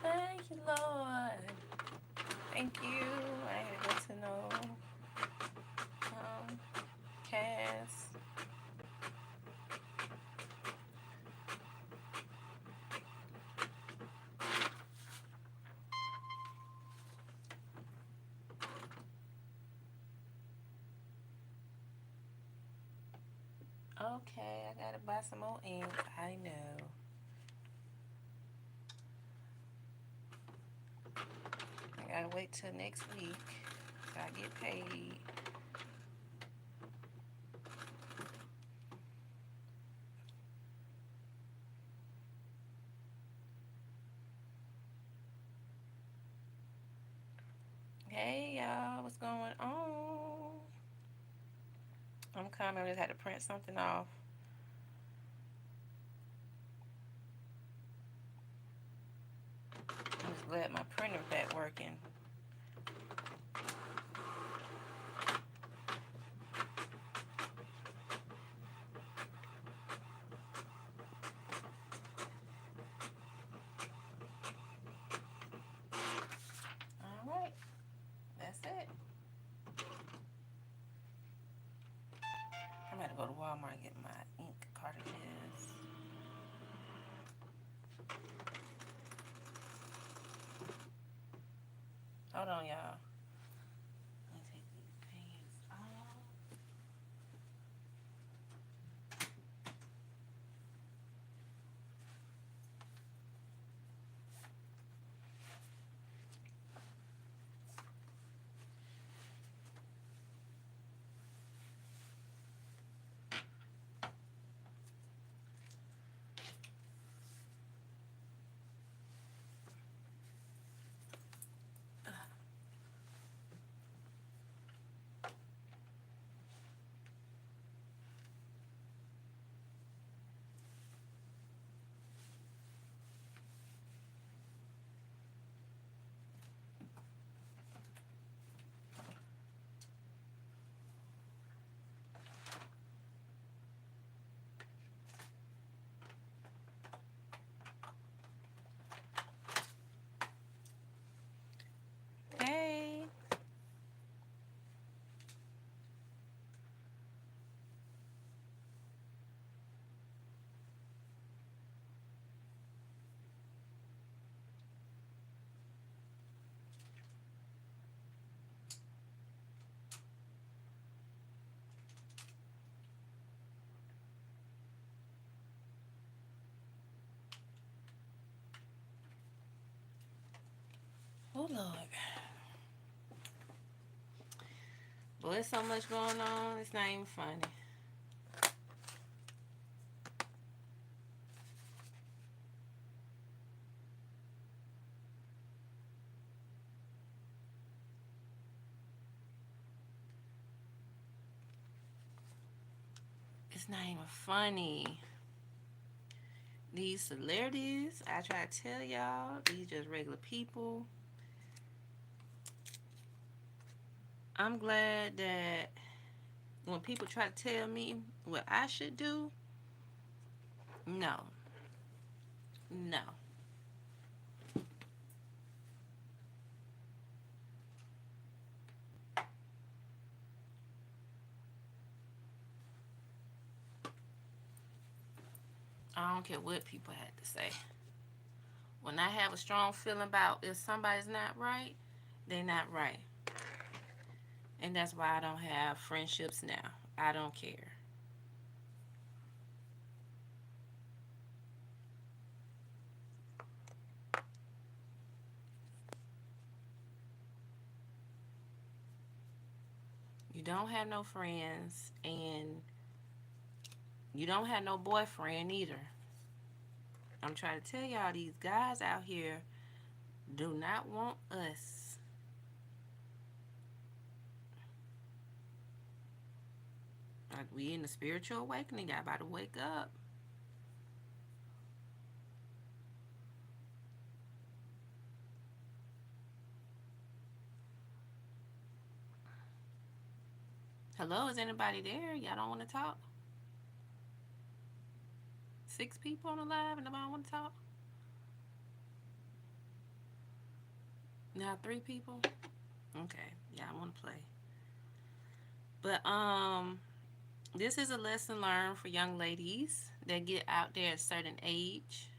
Thank you, Lord. Thank you. I had to get to know Cass. Okay, I gotta buy some more ink. I know. I gotta wait till next week. I get paid. Hey y'all, what's going on? I'm coming. I just had to print something off. I'm just glad my printer's back working. All right, that's it. I'm gonna go to Walmart and get my ink cartridges. Hold on, y'all. Let me take these pants off. Hey. Oh Lord. Well, there's so much going on. It's not even funny. It's not even funny. These celebrities, I try to tell y'all, these just regular people. I'm glad that when people try to tell me what I should do, no, no. I don't care what people had to say. When I have a strong feeling about if somebody's not right, they're not right. And that's why I don't have friendships now. I don't care. You don't have no friends, and you don't have no boyfriend either. I'm trying to tell y'all, these guys out here do not want us. Like, we in the spiritual awakening. Y'all about to wake up. Hello, is anybody there? Y'all don't want to talk? 6 people on the live and nobody want to talk? Now 3 people? Okay, yeah, I want to play. But this is a lesson learned for young ladies that get out there at a certain age.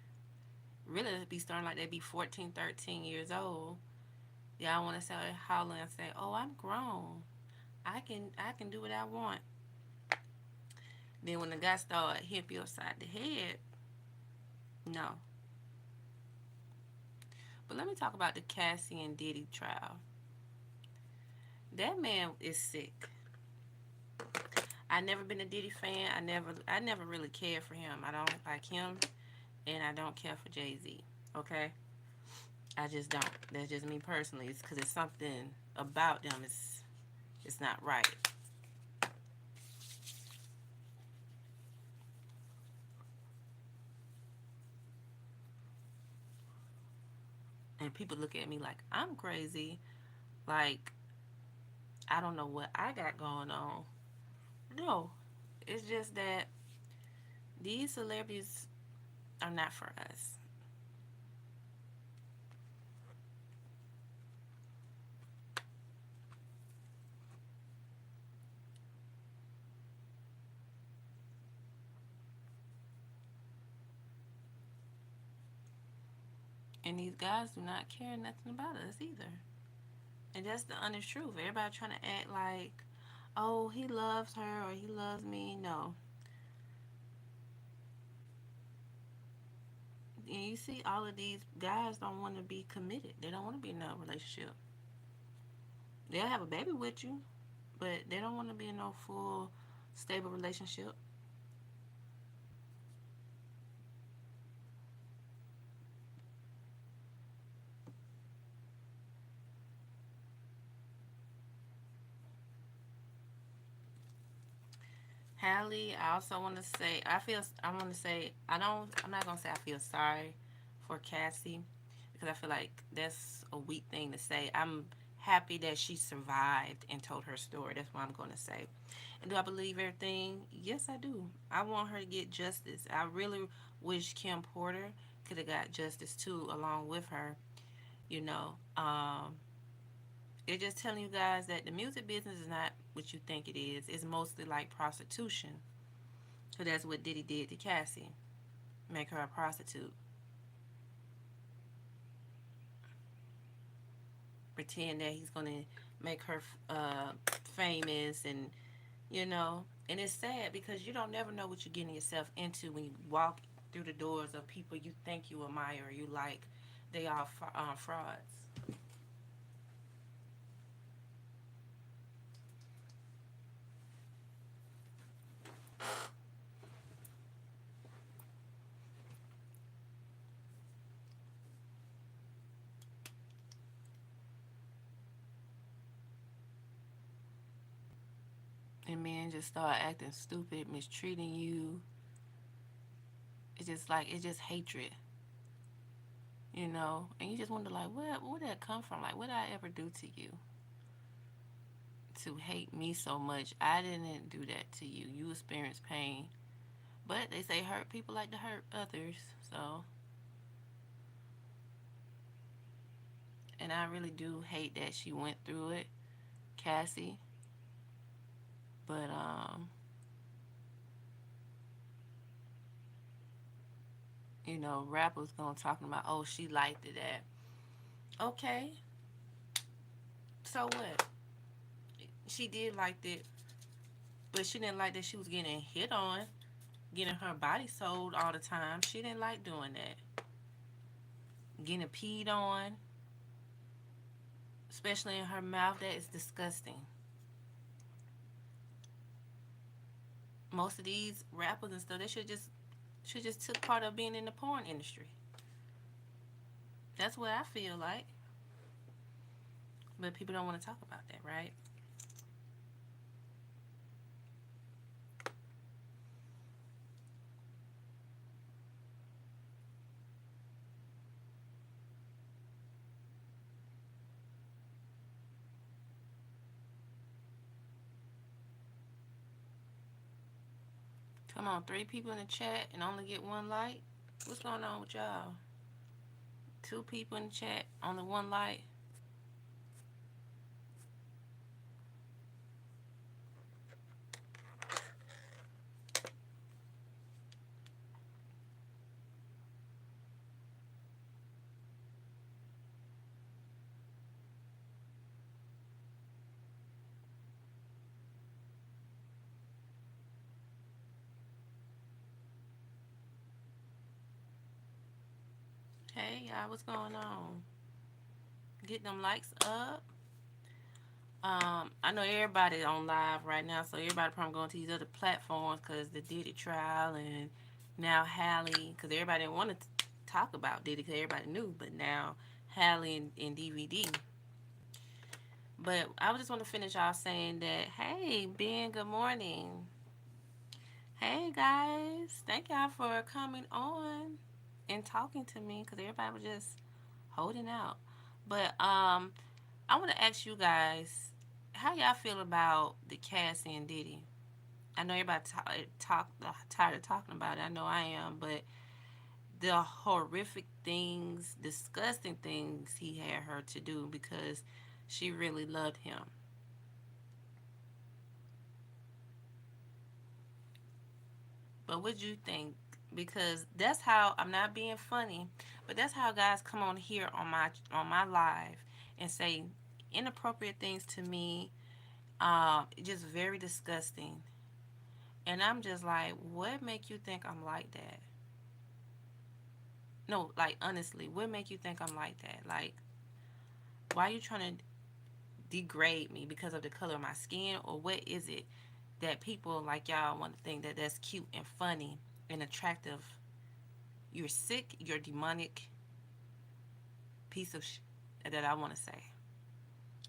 Really, be starting like they be 14, 13 years old. Y'all want to say holler and say, "Oh, I'm grown. I can do what I want." Then when the guy start hit you upside the head, no. But let me talk about the Cassie and Diddy trial. That man is sick. I never been a Diddy fan. I never really cared for him. I don't like him, and I don't care for Jay Z. Okay, I just don't. That's just me personally. It's because it's something about them. It's not right. And people look at me like I'm crazy. Like I don't know what I got going on. No, it's just that these celebrities are not for us. And these guys do not care nothing about us either. And that's the honest truth. Everybody trying to act like, oh, he loves her or he loves me. No. And you see, all of these guys don't want to be committed. They don't want to be in a relationship. They'll have a baby with you, but they don't want to be in no full, stable relationship. Halle, I also want to say, I want to say, I'm not going to say I feel sorry for Cassie because I feel like that's a weak thing to say. I'm happy that she survived and told her story. That's what I'm going to say. And do I believe everything? Yes, I do. I want her to get justice. I really wish Kim Porter could have got justice too, along with her. You know, it's just telling you guys that the music business is not what you think it is. It's mostly like prostitution. So that's what Diddy did to Cassie, make her a prostitute, pretend that he's gonna make her famous, and and it's sad because you don't never know what you're getting yourself into when you walk through the doors of people you think you admire or you like. They are frauds. And men just start acting stupid, mistreating you. It's just like it's just hatred. And you just wonder like, where did that come from? Like, what did I ever do to you to hate me so much? I didn't do that to you. You experienced pain, but they say hurt people like to hurt others. So, and I really do hate that she went through it, Cassie. But rappers gonna talking about, oh, she liked it at. Okay, so what? she did like it, but she didn't like that she was getting hit on, getting her body sold all the time. She didn't like doing that. Getting peed on, especially in her mouth, that is disgusting. Most of these rappers and stuff, they should just took part of being in the porn industry. That's what I feel like. But people don't want to talk about that, right? Come on, 3 people in the chat and only get one like. What's going on with y'all? 2 people in the chat, only one like. Hey y'all, what's going on? Get them likes up. I know everybody on live right now, so everybody probably going to these other platforms because the Diddy trial and now Halle, because everybody didn't want to talk about Diddy because everybody knew, but now Halle and DVD. But I just want to finish off saying that, hey, Ben, good morning. Hey, guys. Thank y'all for coming on and talking to me because everybody was just holding out. But I want to ask you guys, how y'all feel about the Cassie and Diddy? I know everybody tired of talking about it. I know I am, but the horrific things, disgusting things he had her to do because she really loved him. But what do you think? Because that's how, I'm not being funny, but that's how guys come on here on my live and say inappropriate things to me, just very disgusting. And I'm just like, what make you think I'm like that? No, like honestly, what make you think I'm like that? Like, why are you trying to degrade me because of the color of my skin, or what is it that people like y'all want to think that that's cute and funny and attractive? You're sick. You're demonic piece of that I want to say.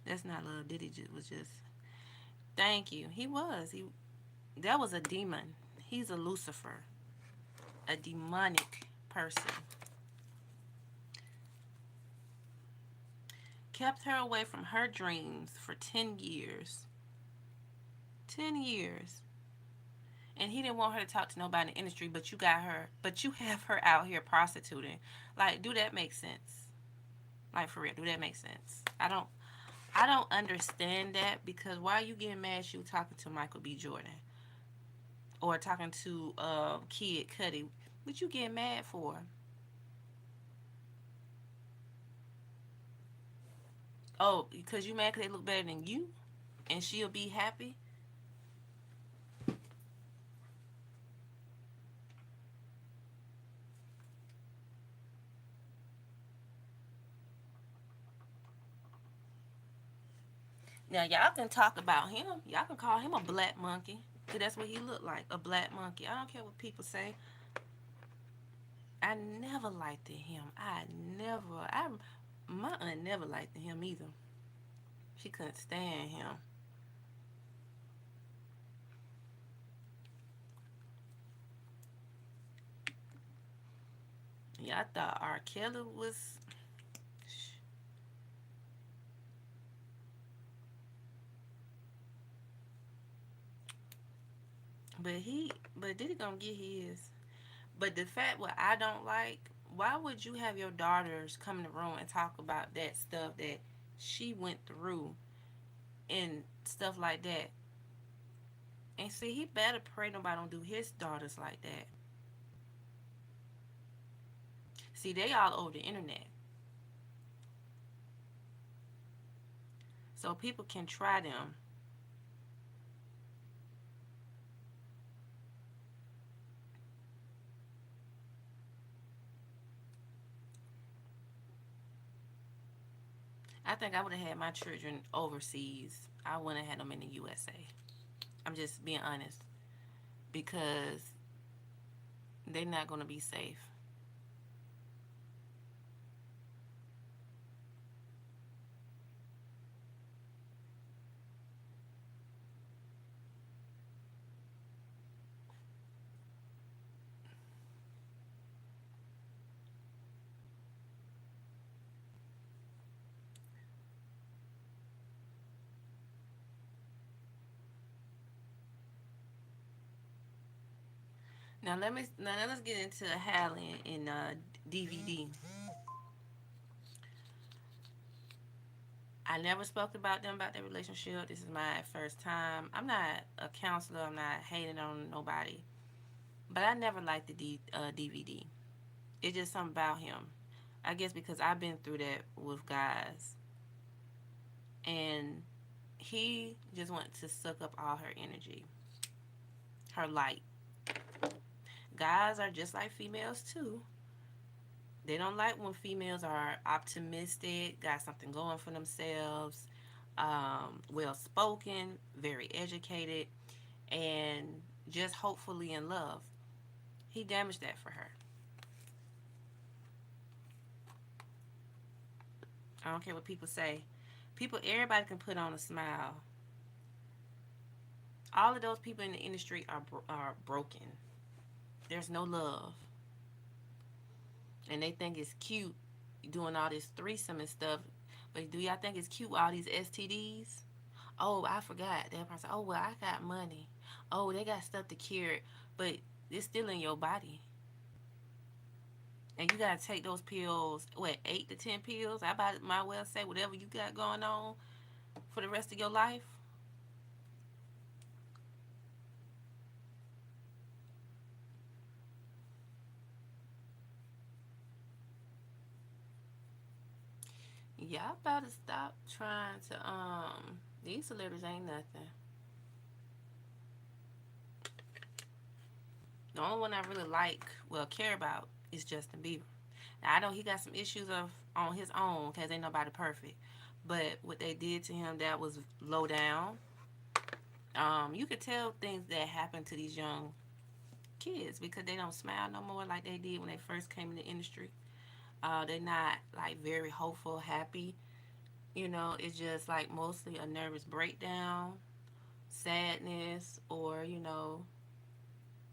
That's not love. Diddy was just. Thank you. He was. That was a demon. He's a Lucifer, a demonic person. Kept her away from her dreams for 10 years. 10 years. And he didn't want her to talk to nobody in the industry, but you have her out here prostituting. Like, do that make sense? Like, for real, do that make sense? I don't understand that, because why are you getting mad she was talking to Michael B. Jordan or talking to Kid Cudi? What you getting mad for? Oh, because you mad because they look better than you and she'll be happy? Now, y'all can talk about him. Y'all can call him a black monkey. Because that's what he looked like, a black monkey. I don't care what people say. I never liked him. My aunt never liked him either. She couldn't stand him. Yeah, I thought R. Kelly was. But Diddy gonna get his. But the fact what I don't like, why would you have your daughters come in the room and talk about that stuff that she went through and stuff like that? And see, he better pray nobody don't do his daughters like that. See, they all over the internet. So people can try them. I think I would have had my children overseas. I wouldn't have had them in the USA. I'm just being honest because they're not going to be safe. Now let's get into Halle and DVD. I never spoke about them about their relationship. This is my first time. I'm not a counselor. I'm not hating on nobody, but I never liked the DVD. It's just something about him. I guess because I've been through that with guys, and he just wanted to suck up all her energy, her light. Guys are just like females too. They don't like when females are optimistic, got something going for themselves, well spoken, very educated, and just hopefully in love. He damaged that for her. I don't care what people say. People, everybody can put on a smile. All of those people in the industry are broken. There's no love, and they think it's cute doing all this threesome and stuff. But do y'all think it's cute with all these STDs? Oh, I forgot. That person. Oh well, I got money. Oh, they got stuff to cure it, but it's still in your body, and you gotta take those pills. What, 8 to 10 pills? I might well say whatever you got going on for the rest of your life. Y'all about to stop trying to these celebrities ain't nothing. The only one I really like, well, care about is Justin Bieber. Now I know he got some issues of on his own because ain't nobody perfect. But what they did to him, that was low down. You could tell things that happen to these young kids because they don't smile no more like they did when they first came in the industry. They're not like very hopeful, happy. It's just like mostly a nervous breakdown, sadness, or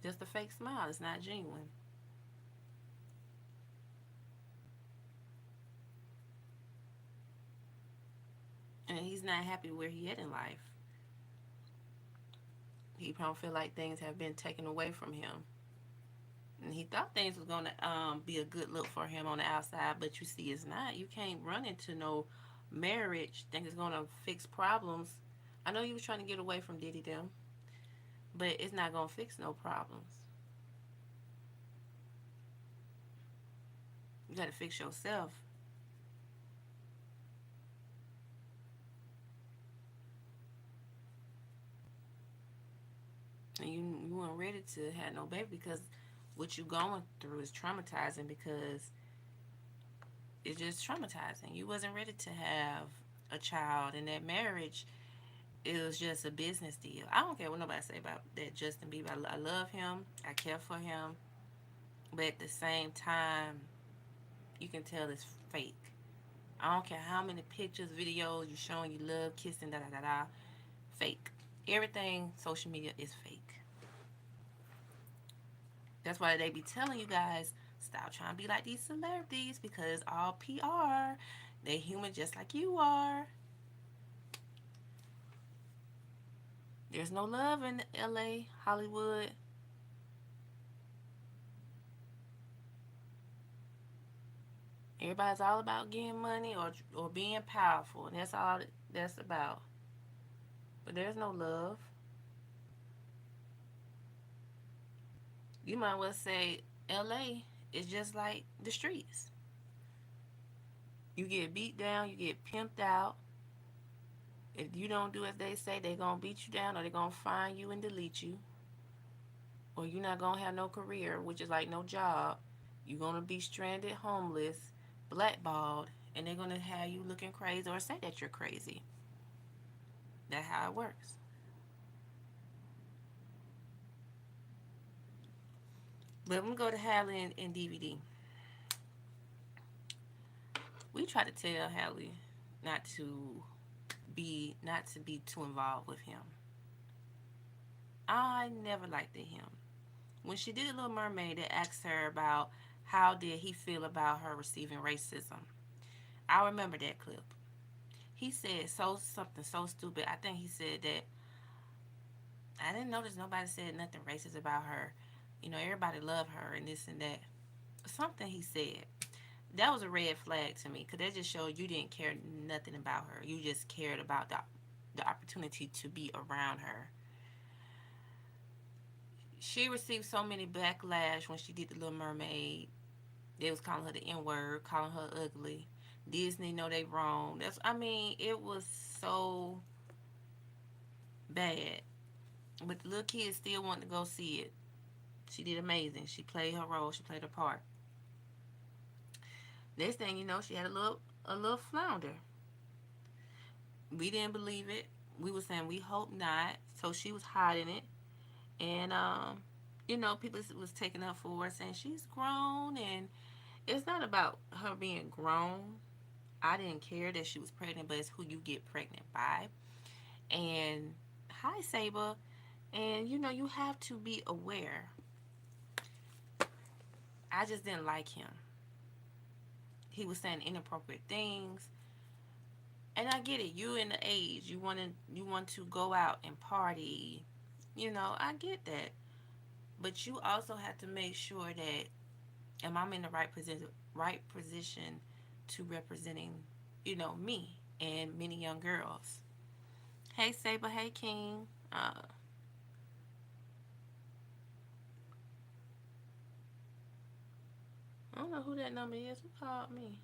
just a fake smile. It's not genuine. And he's not happy where he at in life. He probably feel like things have been taken away from him. And he thought things was gonna be a good look for him on the outside, but you see it's not. You can't run into no marriage think it's gonna fix problems. I know you was trying to get away from Diddy them, but it's not gonna fix no problems. You gotta fix yourself. And you weren't ready to have no baby because what you going through is traumatizing because it's just traumatizing. You wasn't ready to have a child, and that marriage, it was just a business deal. I don't care what nobody say about that Justin Bieber. I love him. I care for him, but at the same time, you can tell it's fake. I don't care how many pictures, videos you showing you love, kissing, da da da da. Fake. Everything social media is fake. That's why they be telling you guys stop trying to be like these celebrities because all PR. They human just like you are. There's no love in LA, Hollywood. Everybody's all about getting money or being powerful, and that's all that's about. But there's no love. You might well say LA is just like the streets. You get beat down, you get pimped out. If you don't do as they say, they gonna beat you down or they gonna find you and delete you. Or you're not gonna have no career, which is like no job. You're gonna be stranded, homeless, blackballed, and they're gonna have you looking crazy or say that you're crazy. That's how it works. But when we go to Halle and DVD, we try to tell Halle not to not to be too involved with him. I never liked him. When she did a Little Mermaid, they asked her about how did he feel about her receiving racism. I remember that clip. He said so something so stupid. I think he said that I didn't notice nobody said nothing racist about her. Everybody loved her and this and that. Something he said. That was a red flag to me because that just showed you didn't care nothing about her. You just cared about the opportunity to be around her. She received so many backlash when she did the Little Mermaid. They was calling her the N word, calling her ugly. Disney know they wrong. It was so bad. But the little kids still wanted to go see it. She did amazing. She played her role. She played her part. Next thing you know, she had a little flounder. We didn't believe it. We were saying we hope not. So she was hiding it, and people was taking up for her, saying she's grown, and it's not about her being grown. I didn't care that she was pregnant, but it's who you get pregnant by. And hi, Saber. And you have to be aware. I just didn't like him. He was saying inappropriate things. And I get it. You in the age you want to go out and party. I get that. But you also have to make sure that am I in the right position to representing, me and many young girls. Hey Saber, hey King. I don't know who that number is. Who called me?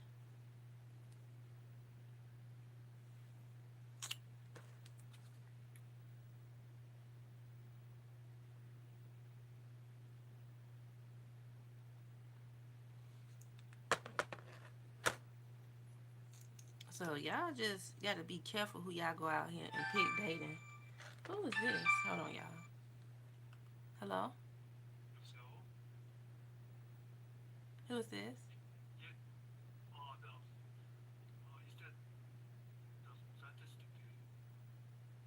So y'all just gotta be careful who y'all go out here and pick dating. Who is this? Hold on, y'all. Hello? Who is this?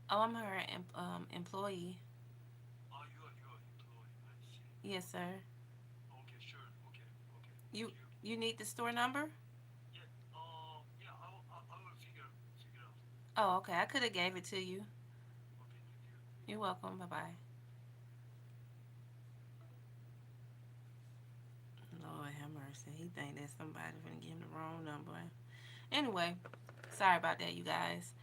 Oh, I'm her employee. Yes, sir. You you need the store number? Oh, okay. I could have gave it to you. You're welcome. Bye bye. Lord have mercy. He think that somebody gonna give him the wrong number. Anyway, sorry about that, you guys.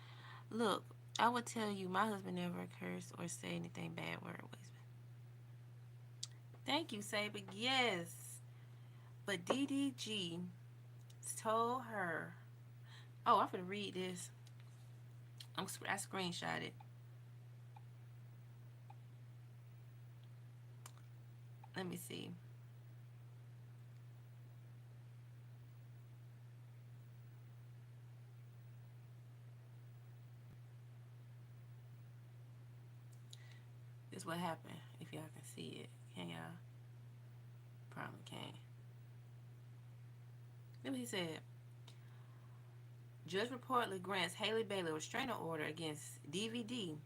Look, I would tell you my husband never cursed or say anything bad word was. Thank you, Saber. Yes. But DDG told her. Oh, I'm gonna read this. I screenshot it. Let me see. This is what happened. If y'all can see it, can y'all? Probably can't. Then he said, Judge reportedly grants Halle Bailey a restraining order against DVD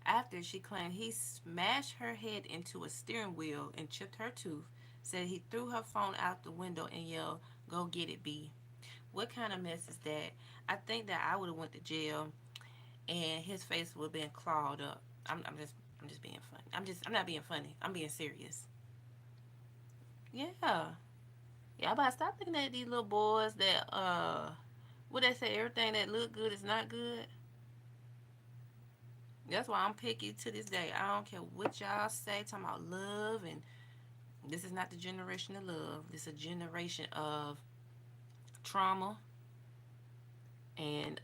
after she claimed he smashed her head into a steering wheel and chipped her tooth. Said he threw her phone out the window and yelled, "Go get it, B." What kind of mess is that? I think that I would have went to jail and his face would have been clawed up. I'm just being funny. I'm not being funny. I'm being serious. Yeah. Yeah, I about to stop looking at these little boys that what they say, everything that look good is not good. That's why I'm picky to this day. I don't care what y'all say, talking about love, and this is not the generation of love. This is a generation of trauma and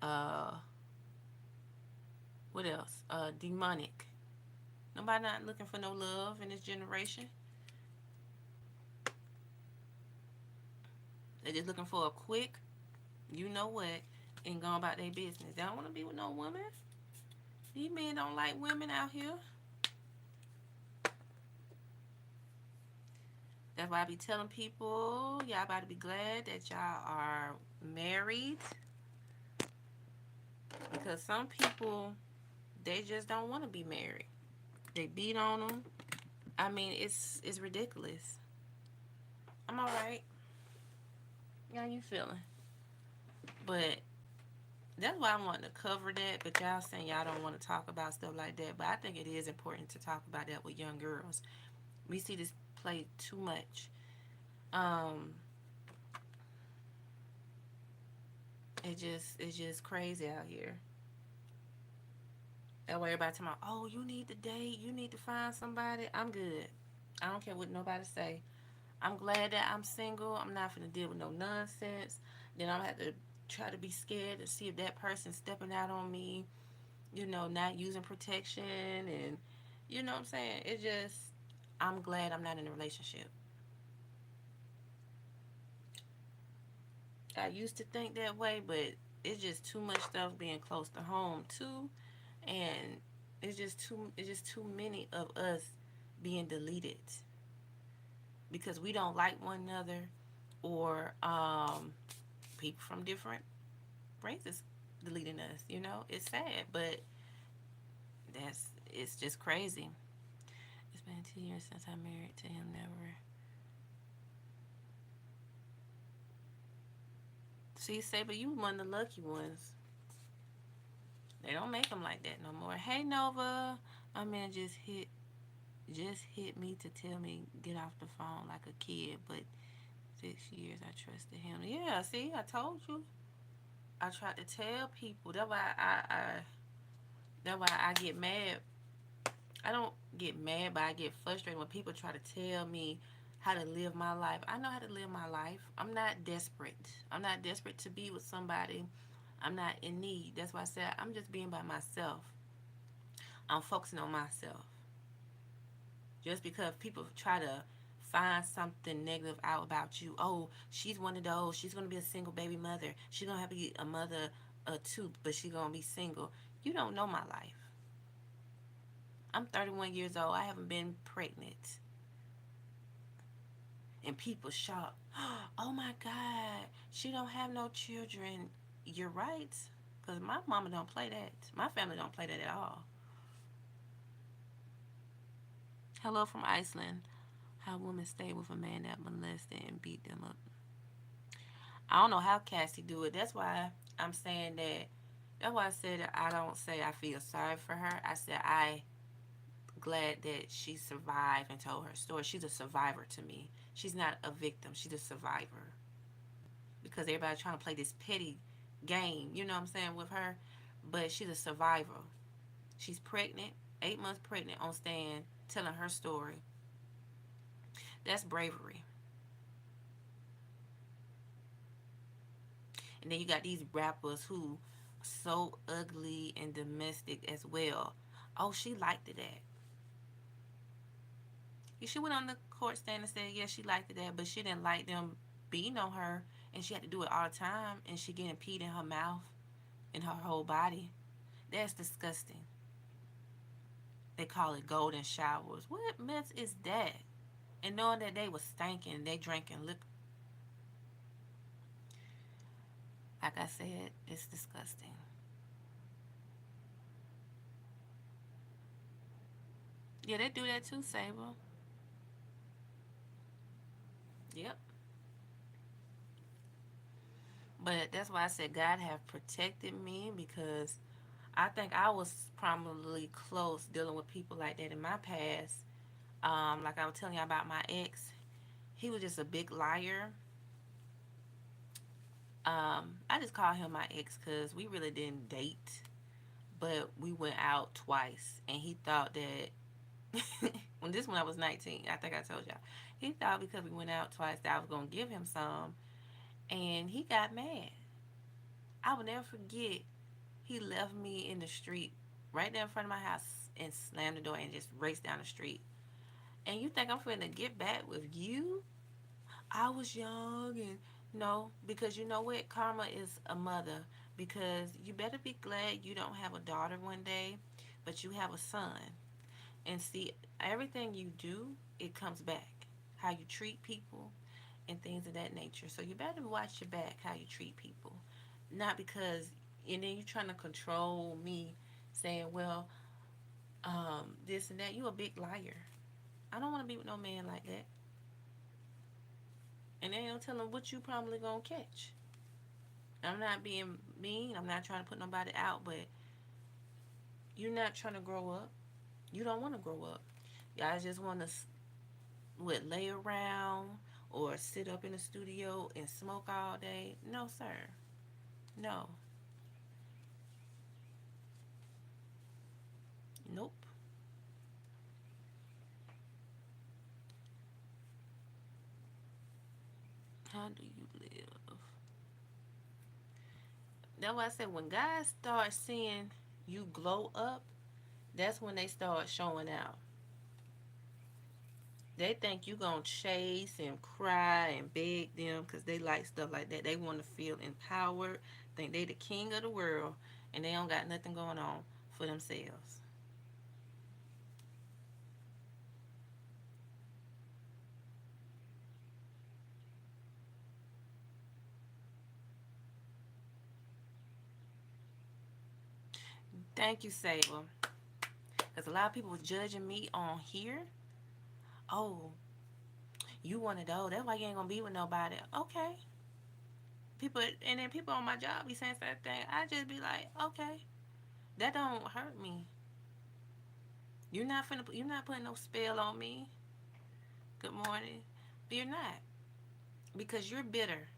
what else? Demonic. Nobody not looking for no love in this generation. They're just looking for a quick, you know what, and go about their business. They don't want to be with no woman. These men don't like women out here. That's why I be telling people, y'all about to be glad that y'all are married, because some people, they just don't want to be married. They beat on them. I mean, it's ridiculous. I'm all right. How you feeling? But that's why I wanted to cover that. But y'all saying y'all don't want to talk about stuff like that. But I think it is important to talk about that with young girls. We see this play too much. Um, it's just crazy out here. That way everybody talking about, oh, you need to date, you need to find somebody. I'm good. I don't care what nobody say. I'm glad that I'm single. I'm not gonna deal with no nonsense. Then I'm gonna have to try to be scared to see if that person's stepping out on me, not using protection, and you know what I'm saying? It just, I'm glad I'm not in a relationship. I used to think that way, but it's just too much stuff being close to home too, and it's just too many of us being deleted because we don't like one another, or people from different races deleting us. It's sad, but it's just crazy. It's been 2 years since I married to him. Never. See, say, but you one of the lucky ones. They don't make them like that no more. Hey Nova, my man just hit me to tell me get off the phone like a kid, but 6 years I trusted him. Yeah, see, I told you. I tried to tell people. That's why I get mad. I don't get mad, but I get frustrated when people try to tell me how to live my life. I know how to live my life. I'm not desperate. I'm not desperate to be with somebody. I'm not in need. That's why I said I'm just being by myself. I'm focusing on myself. Just because people try to find something negative out about you. Oh, she's one of those. She's gonna be a single baby mother. She's gonna have to be a mother too, but she's gonna be single. You don't know my life. I'm 31 years old. I haven't been pregnant. And people shocked. Oh my God, she don't have no children. You're right. Because my mama don't play that. My family don't play that at all. Hello from Iceland. How women stay with a man that molested and beat them up. I don't know how Cassie do it. That's why I'm saying that. That's why I said that I don't say I feel sorry for her. I said I glad that she survived and told her story. She's a survivor to me. She's not a victim. She's a survivor. Because everybody's trying to play this petty game, you know what I'm saying, with her. But she's a survivor. She's pregnant, 8 months pregnant, on stand telling her story. That's bravery. And then you got these rappers who are so ugly and domestic as well. Oh, she liked it that. She went on the court stand and said, yeah, she liked it that, but she didn't like them beating on her, and she had to do it all the time, and she getting peed in her mouth, in her whole body. That's disgusting. They call it golden showers. What mess is that? And knowing that they was stinking, they drinking liquor. Like I said, it's disgusting. Yeah, they do that too, Sable. Yep. But that's why I said God have protected me, because I think I was probably close dealing with people like that in my past. Like I was telling you about my ex, he was just a big liar. I just call him my ex because we really didn't date, but we went out twice, and he thought that when I was 19, I think I told y'all, he thought because we went out twice that I was gonna give him some, and he got mad. I will never forget. He left me in the street right there in front of my house and slammed the door and just raced down the street. And you think I'm finna get back with you? I was young and No, because you know what? Karma is a mother. Because you better be glad you don't have a daughter one day, but you have a son. And see, everything you do, it comes back. How you treat people and things of that nature. So you better watch your back, how you treat people. Not because, and then you're trying to control me saying, well, this and that. You a big liar. I don't want to be with no man like that. And then don't tell them what you probably gonna catch. I'm not being mean. I'm not trying to put nobody out, but you're not trying to grow up. You don't want to grow up. Y'all just want to what lay around or sit up in the studio and smoke all day. No, sir. No. Nope. How do you live? That's why I said when guys start seeing you glow up, that's when they start showing out. They think you gonna chase and cry and beg them because they like stuff like that. They want to feel empowered, think they the king of the world, and they don't got nothing going on for themselves. Thank you, Saber. Because a lot of people was judging me on here. Oh, you want to know. That's why you ain't gonna be with nobody. Okay. People and then people on my job be saying certain thing. I just be like, okay, that don't hurt me. You're not putting no spell on me. Good morning. But you're not. Because you're bitter.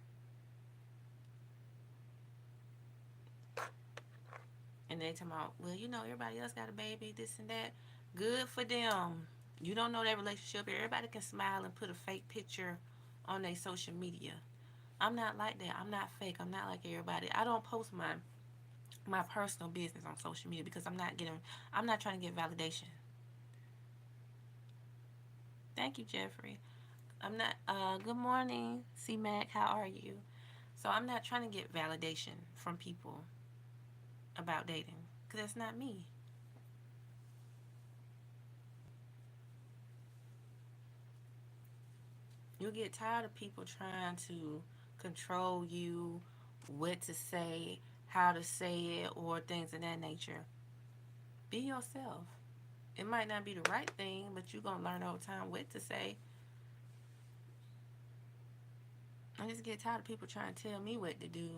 And they talking about, well, you know, everybody else got a baby, this and that. Good for them. You don't know that relationship. Everybody can smile and put a fake picture on their social media. I'm not like that. I'm not fake. I'm not like everybody. I don't post my personal business on social media because I'm not trying to get validation. Thank you, Jeffrey. I'm not good morning, C Mac, how are you? So I'm not trying to get validation from people about dating because that's not me. You'll get tired of people trying to control you, what to say, how to say it, or things of that nature. Be yourself. It might not be the right thing, but you're gonna learn over time what to say. I just get tired of people trying to tell me what to do.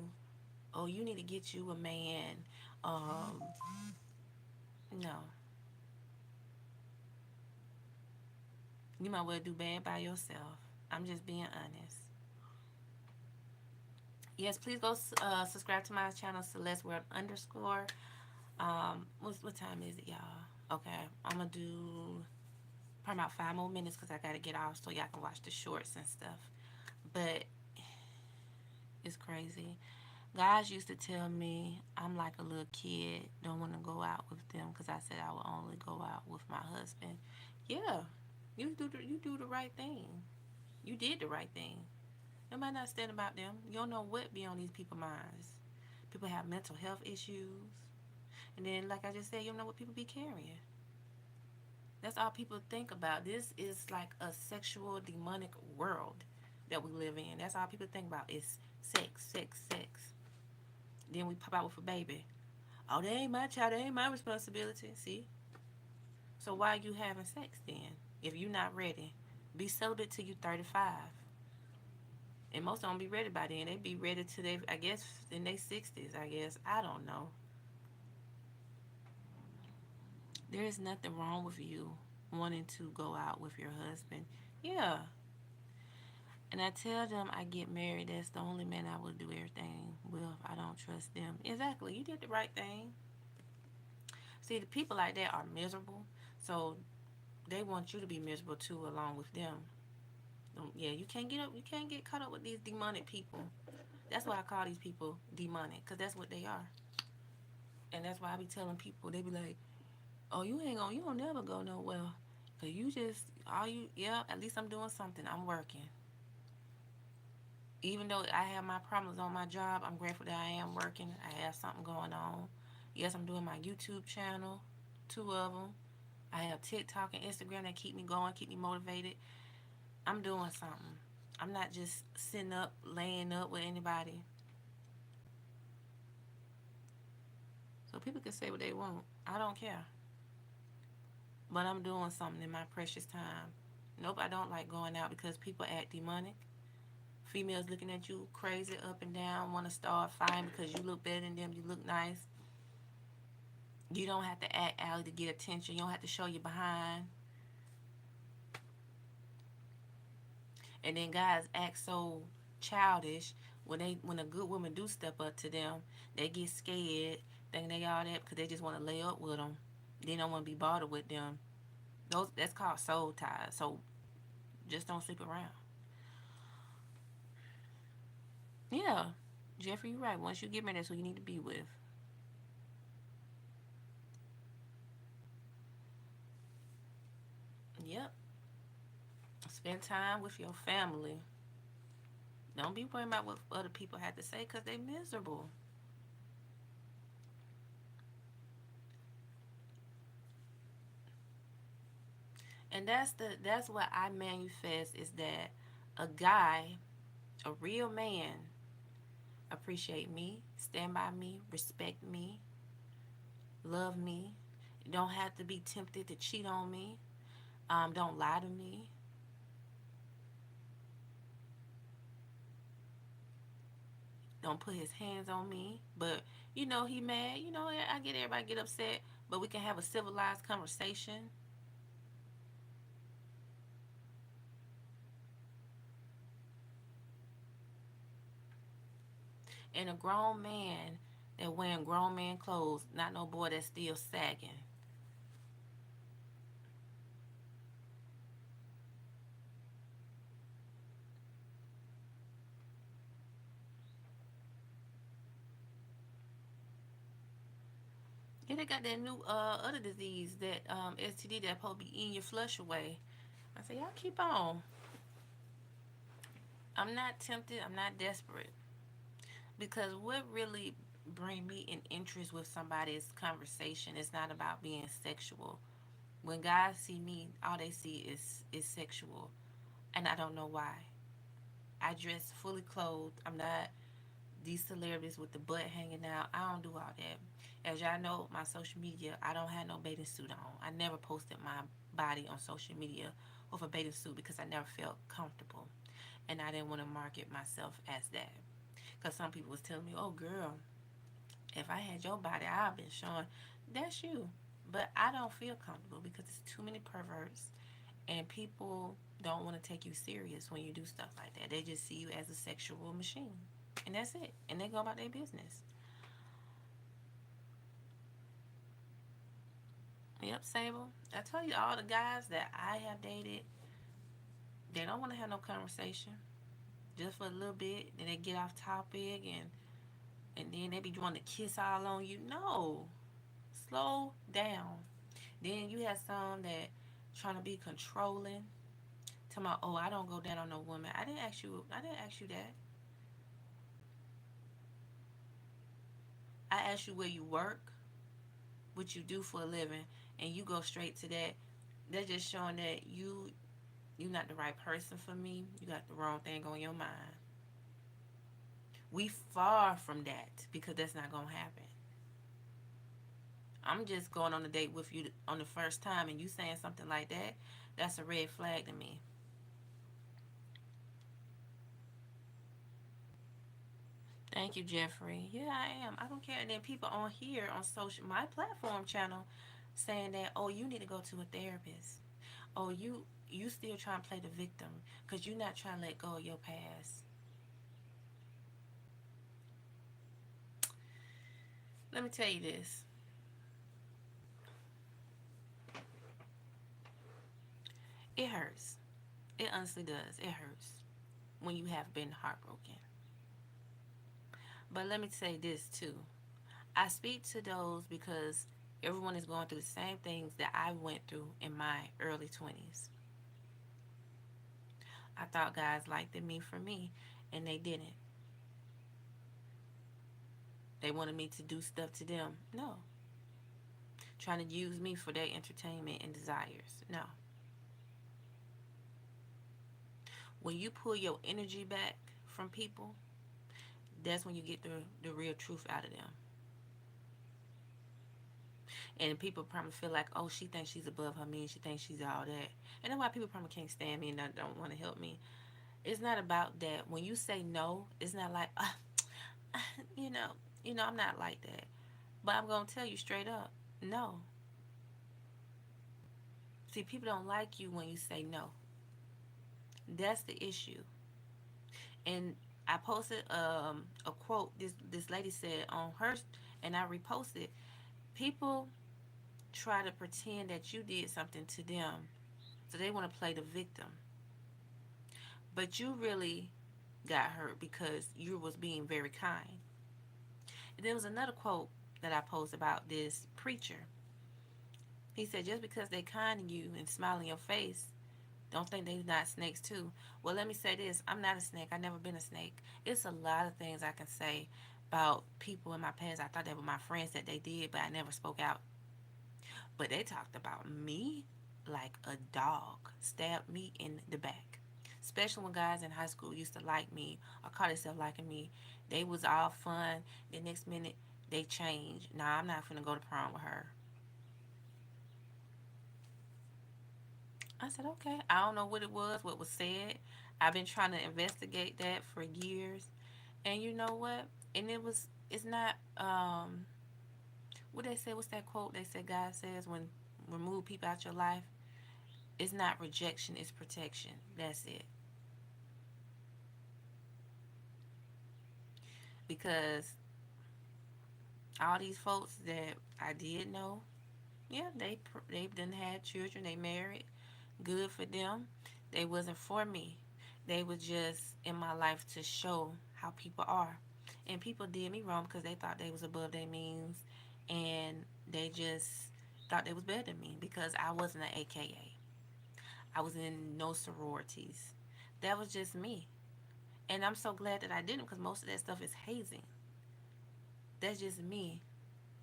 Oh, you need to get you a man. Um, no, you might well do bad by yourself. I'm just being honest. Yes, please go subscribe to my channel, Celeste World underscore. What time is it, y'all? Okay, I'm gonna do probably about 5 more minutes because I gotta get off so y'all can watch the shorts and stuff. But it's crazy. Guys used to tell me I'm like a little kid, don't want to go out with them because I said I would only go out with my husband. Yeah, you do the right thing. You did the right thing. It might not stand about them. You don't know what be on these people's minds. People have mental health issues, and then like I just said, you don't know what people be carrying. That's all people think about. This is like a sexual demonic world that we live in. That's all people think about is sex, sex, sex. Then we pop out with a baby. Oh, they ain't my child. They ain't my responsibility. See? So why are you having sex then? If you're not ready, be celibate till you 35. And most of them be ready by then. They be ready till they, I guess, in their 60s. I guess I don't know. There is nothing wrong with you wanting to go out with your husband. Yeah, and I tell them I get married. That's the only man I will do everything with. I don't trust them. Exactly. You did the right thing. See, the people like that are miserable. So they want you to be miserable too, along with them. Yeah, you can't get up. You can't get caught up with these demonic people. That's why I call these people demonic, cause that's what they are. And that's why I be telling people. They be like, "Oh, you don't never go nowhere, cause you just all you. Yeah, at least I'm doing something. I'm working. Even though I have my problems on my job, I'm grateful that I am working. I have something going on. Yes, I'm doing my YouTube channel, two of them. I have TikTok and Instagram that keep me going, keep me motivated. I'm doing something. I'm not just sitting up, laying up with anybody. So people can say what they want. I don't care. But I'm doing something in my precious time. Nope, I don't like going out because people act demonic. Females looking at you crazy up and down, want to start fighting because you look better than them, you look nice. You don't have to act alley to get attention. You don't have to show your behind. And then guys act so childish when a good woman do step up to them, they get scared, thinking they all that because they just want to lay up with them. They don't want to be bothered with them. Those that's called soul ties. So just don't sleep around. Yeah, Jeffrey, you're right. Once you get married, that's who you need to be with. Yep. Spend time with your family. Don't be worrying about what other people have to say because they miserable. And that's what I manifest is that a guy, a real man, appreciate me, stand by me, respect me, love me. You don't have to be tempted to cheat on me. Don't lie to me. Don't put his hands on me. But he mad. I get everybody get upset, but we can have a civilized conversation. And a grown man that wearing grown man clothes, not no boy that's still sagging. Yeah, they got that new other disease, that STD that supposed to be eating your flush away. I say, y'all keep on. I'm not tempted. I'm not desperate. Because what really bring me in interest with somebody's conversation is not about being sexual. When guys see me, all they see is sexual, and I don't know why. I dress fully clothed. I'm not these celebrities with the butt hanging out. I don't do all that. As y'all know, my social media, I don't have no bathing suit on. I never posted my body on social media with a bathing suit because I never felt comfortable, and I didn't want to market myself as that. Because some people was telling me, "Oh, girl, if I had your body, I've been showing." That's you, but I don't feel comfortable because it's too many perverts, and people don't want to take you serious when you do stuff like that. They just see you as a sexual machine, and that's it. And they go about their business. Yep, Sable. I tell you, all the guys that I have dated, they don't want to have no conversation. Just for a little bit, then they get off topic, and then they be wanting to kiss all on you. No, slow down. Then you have some that trying to be controlling. Tell me, oh, I don't go down on no woman. I didn't ask you. I didn't ask you that. I asked you where you work, what you do for a living, and you go straight to that. That's just showing that you not the right person for me. You got the wrong thing on your mind. We far from that because that's not gonna happen. I'm just going on a date with you on the first time, and you saying something like that. That's a red flag to me. Thank you, Jeffrey. Yeah, I am. I don't care. And then people on here on social, my platform channel, saying that, oh, you need to go to a therapist. Oh, you still trying to play the victim because you're not trying to let go of your past. Let me tell you this. It hurts. It honestly does. It hurts when you have been heartbroken. But let me say this too. I speak to those because everyone is going through the same things that I went through in my early 20s. I thought guys liked me for me. and they didn't. They wanted me to do stuff to them. No. Trying to use me for their entertainment and desires. No. When you pull your energy back from people, that's when you get the real truth out of them. And people probably feel like, oh, she thinks she's above her means. She thinks she's all that. And that's why people probably can't stand me and don't want to help me. It's not about that. When you say no, it's not like, you know, I'm not like that. But I'm gonna tell you straight up, no. See, people don't like you when you say no. That's the issue. And I posted a quote this lady said on her, and I reposted. People try to pretend that you did something to them, so they want to play the victim. But you really got hurt because you was being very kind. And there was another quote that I posted about this preacher. He said, just because they kind to you and smile in your face, don't think they not snakes too. Well, let me say this. I'm not a snake. I've never been a snake. It's a lot of things I can say about people in my past. I thought they were my friends that they did, but I never spoke out. But they talked about me like a dog stabbed me in the back. Especially when guys in high school used to like me or call themselves liking me. They was all fun. The next minute, they changed. Nah, I'm not finna go to prom with her. I said, okay. I don't know what it was, what was said. I've been trying to investigate that for years. And you know what? And it's not, what they say, what's that quote they said God says when remove people out your life? It's not rejection, it's protection. That's it. Because all these folks that I did know, yeah, they've done had children, they married, good for them. They wasn't for me. They were just in my life to show how people are. And people did me wrong because they thought they was above their means, and they just thought they was better than me because I wasn't an AKA. I was in no sororities. That was just me. And I'm so glad that I didn't because most of that stuff is hazing. That's just me.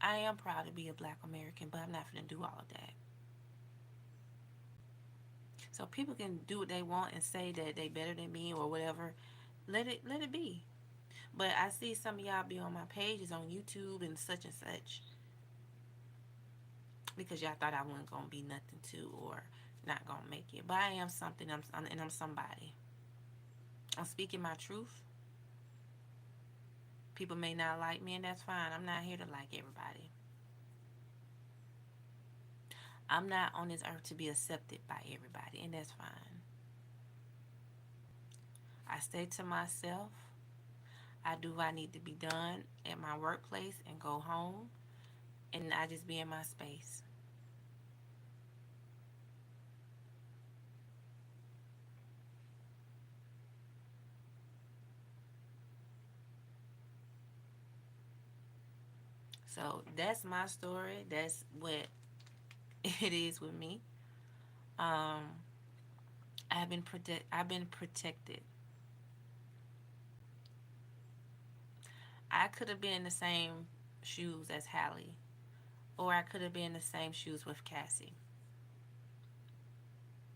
I am proud to be a black American, but I'm not going to do all of that. So people can do what they want and say that they better than me or whatever. Let it be. But I see some of y'all be on my pages on YouTube and such because y'all thought I wasn't gonna be nothing to or not gonna make it. But I am something. I'm somebody. I'm speaking my truth. People may not like me, and that's fine. I'm not here to like everybody. I'm not on this earth to be accepted by everybody, and that's fine. I stay to myself. I do what I need to be done at my workplace and go home, and I just be in my space. So that's my story. That's what it is with me. Um, I've been protected. I could have been in the same shoes as Halle, or I could have been in the same shoes with Cassie.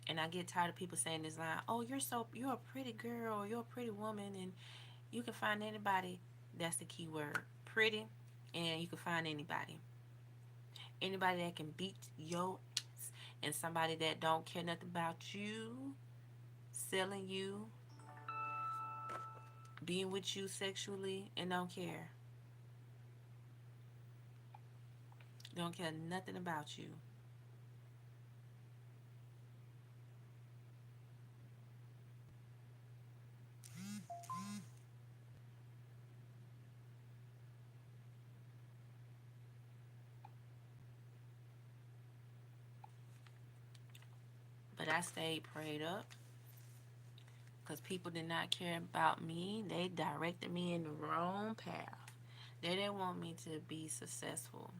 And I get tired of people saying this line, "Oh, you're a pretty girl, or you're a pretty woman, and you can find anybody." That's the key word, pretty, and you can find anybody. Anybody that can beat your ass, and somebody that don't care nothing about you, selling you, being with you sexually, and don't care nothing about you. But I stayed prayed up because people did not care about me. They directed me in the wrong path. They didn't want me to be successful.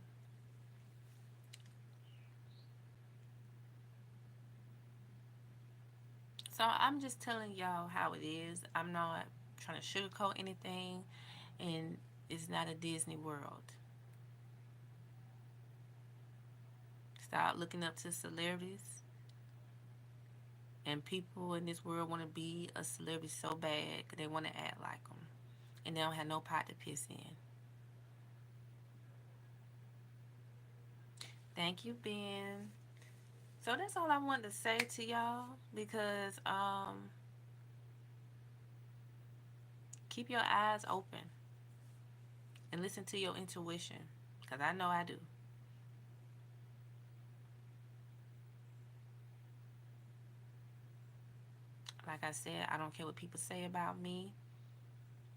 So I'm just telling y'all how it is. I'm not trying to sugarcoat anything, and it's not a Disney World. Stop looking up to celebrities, and people in this world want to be a celebrity so bad 'cause they want to act like them, and they don't have no pot to piss in. Thank you, Ben. So that's all I wanted to say to y'all because keep your eyes open and listen to your intuition because I know I do. Like I said, I don't care what people say about me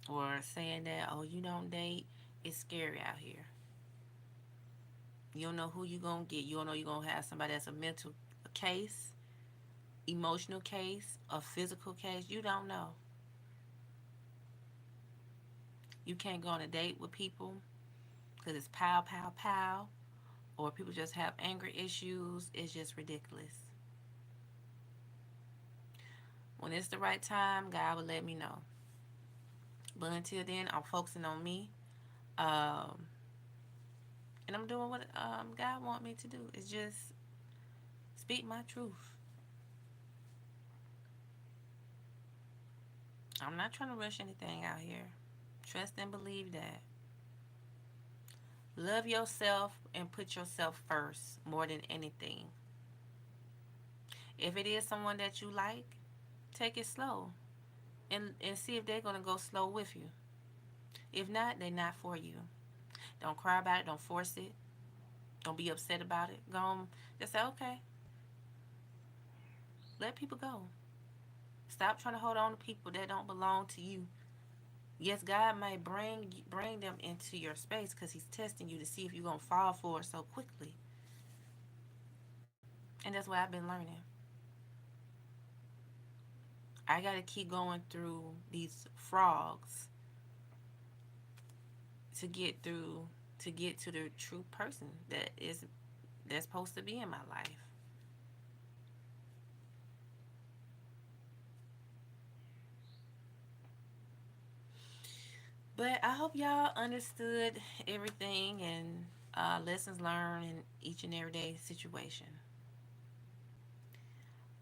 or saying that, oh, you don't date. It's scary out here. You don't know who you're going to get. You don't know you're going to have somebody that's a mental case, emotional case, a physical case. You don't know. You can't go on a date with people because it's pow, pow, pow, or people just have anger issues. It's just ridiculous. When it's the right time, God will let me know. But until then, I'm focusing on me. Um, and I'm doing what God want me to do. It's just speak my truth. I'm not trying to rush anything out here. Trust and believe that. Love yourself and put yourself first more than anything. If it is someone that you like, take it slow and see if they're going to go slow with you. If not, they're not for you. Don't cry about it. Don't force it. Don't be upset about it. Go on. Just say, okay, let people go. Stop trying to hold on to people that don't belong to you. Yes, God may bring them into your space because He's testing you to see if you're gonna fall for it so quickly. And that's what I've been learning. I gotta keep going through these frogs to get through to get to the true person that's supposed to be in my life. But I hope y'all understood everything and lessons learned in each and every day situation.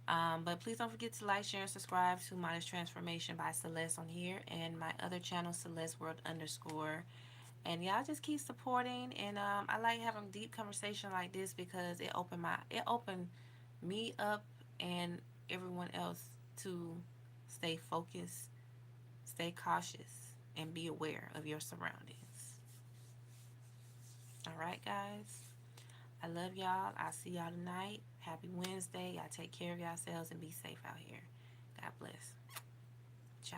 But please don't forget to like, share, and subscribe to Modest Transformation by Celeste on here and my other channel, Celeste World underscore. And y'all just keep supporting. And I like having deep conversation like this because it opened me up and everyone else to stay focused, stay cautious, and be aware of your surroundings. All right, guys. I love y'all. I'll see y'all tonight. Happy Wednesday. Y'all take care of yourselves and be safe out here. God bless. Ciao.